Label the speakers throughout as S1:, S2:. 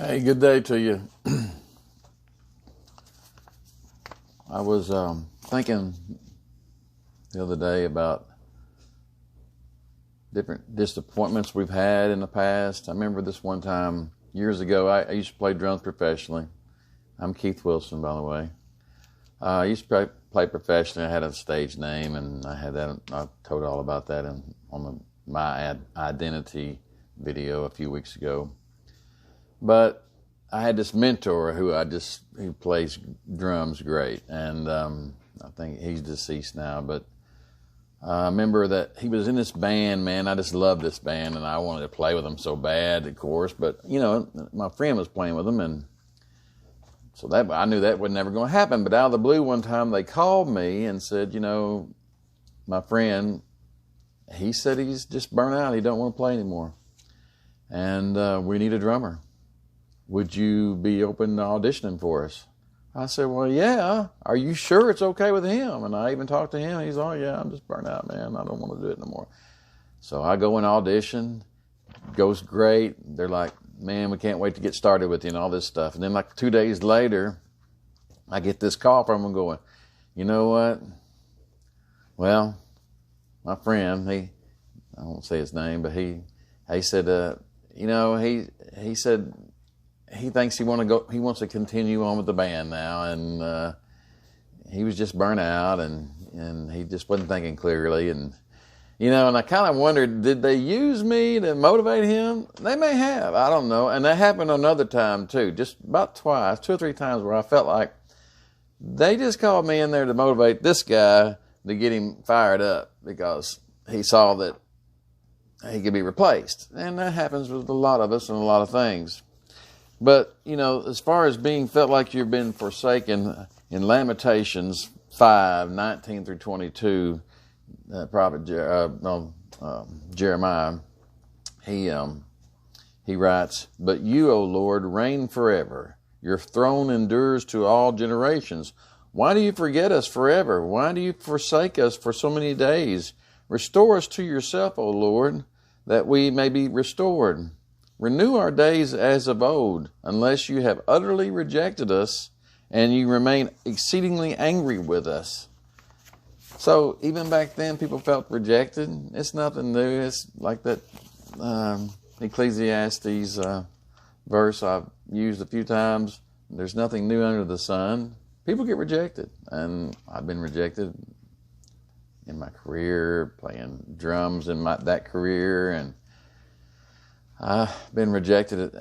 S1: Hey, good day to you. I was thinking the other day about different disappointments we've had in the past. I remember this one time years ago. I used to play drums professionally. I'm Keith Wilson, by the way. I used to play professionally. I had a stage name, and I had that. I told all about that on my identity video a few weeks ago. But I had this mentor who plays drums great, and I think he's deceased now. But I remember that he was in this band, man. I just loved this band, and I wanted to play with him so bad, of course. But my friend was playing with him, and so I knew that was never going to happen. But out of the blue, one time they called me and said, my friend, he said he's just burnt out. He don't want to play anymore, and we need a drummer. Would you be open to auditioning for us? I said, well, yeah. Are you sure it's okay with him? And I even talked to him. He's like, yeah, I'm just burnt out, man. I don't want to do it no more. So I go and audition. Goes great. They're like, man, we can't wait to get started with you and all this stuff. And then like 2 days later, I get this call from him going, you know what? Well, my friend, I won't say his name, but he said, he said, he thinks he wants to continue on with the band now, and he was just burnt out, and he just wasn't thinking clearly, and I kind of wondered, did they use me to motivate him? They may have, I don't know. And that happened another time too, just about twice, 2 or 3 times, where I felt like they just called me in there to motivate this guy to get him fired up because he saw that he could be replaced, and that happens with a lot of us and a lot of things. But, as far as being felt like you've been forsaken, in Lamentations 5:19 through 22, prophet Jeremiah, he writes, "But you, O Lord, reign forever. Your throne endures to all generations. Why do you forget us forever? Why do you forsake us for so many days? Restore us to yourself, O Lord, that we may be restored. Renew our days as of old, unless you have utterly rejected us and you remain exceedingly angry with us." So even back then, people felt rejected. It's nothing new. It's like that Ecclesiastes verse I've used a few times. There's nothing new under the sun. People get rejected, and I've been rejected in my career, playing drums in that career, and I've been rejected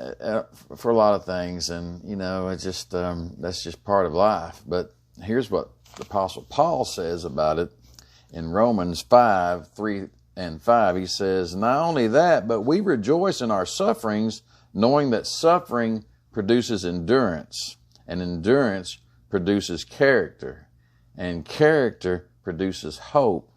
S1: for a lot of things, and it's just that's just part of life. But here's what the Apostle Paul says about it in Romans 5:3-5. He says, "Not only that, but we rejoice in our sufferings, knowing that suffering produces endurance, and endurance produces character, and character produces hope,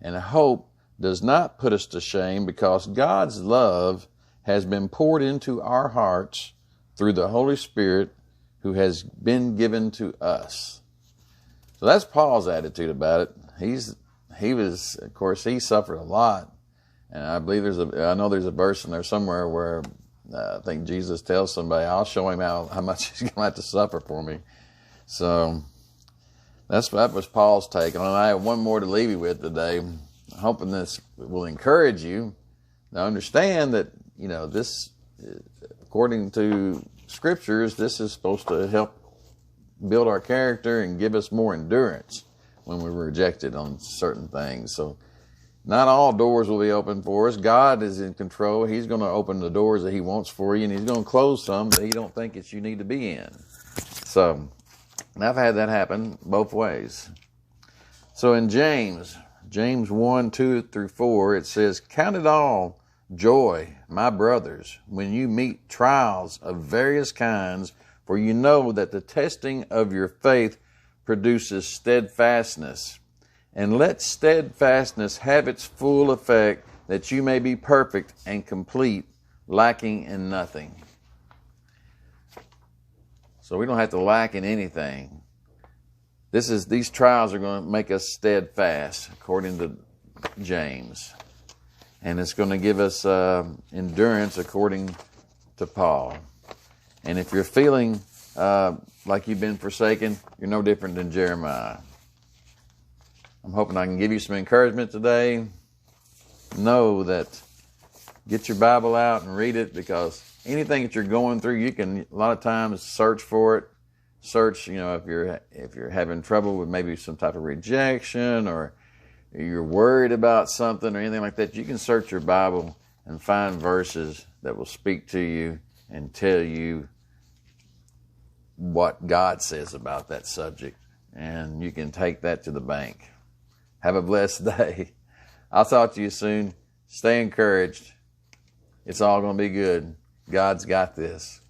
S1: and hope does not put us to shame, because God's love has been poured into our hearts through the Holy Spirit who has been given to us." So that's Paul's attitude about it. He suffered a lot. And I believe I know there's a verse in there somewhere where I think Jesus tells somebody, I'll show him how much he's going to have to suffer for me. So that was Paul's take. And I have one more to leave you with today. I'm hoping this will encourage you to understand that this, according to scriptures, this is supposed to help build our character and give us more endurance when we're rejected on certain things. So not all doors will be open for us. God is in control. He's going to open the doors that he wants for you, and he's going to close some that he don't think you need to be in. So, and I've had that happen both ways. So in James 1:2-4, it says, "Count it all joy, my brothers, when you meet trials of various kinds, for you know that the testing of your faith produces steadfastness. And let steadfastness have its full effect, that you may be perfect and complete, lacking in nothing." So we don't have to lack in anything. These trials are going to make us steadfast, according to James. And it's going to give us endurance, according to Paul. And if you're feeling like you've been forsaken, you're no different than Jeremiah. I'm hoping I can give you some encouragement today. Know that get your Bible out and read it, because anything that you're going through, you can a lot of times search for it. Search, if you're having trouble with maybe some type of rejection, or you're worried about something or anything like that, you can search your Bible and find verses that will speak to you and tell you what God says about that subject. And you can take that to the bank. Have a blessed day. I'll talk to you soon. Stay encouraged. It's all going to be good. God's got this.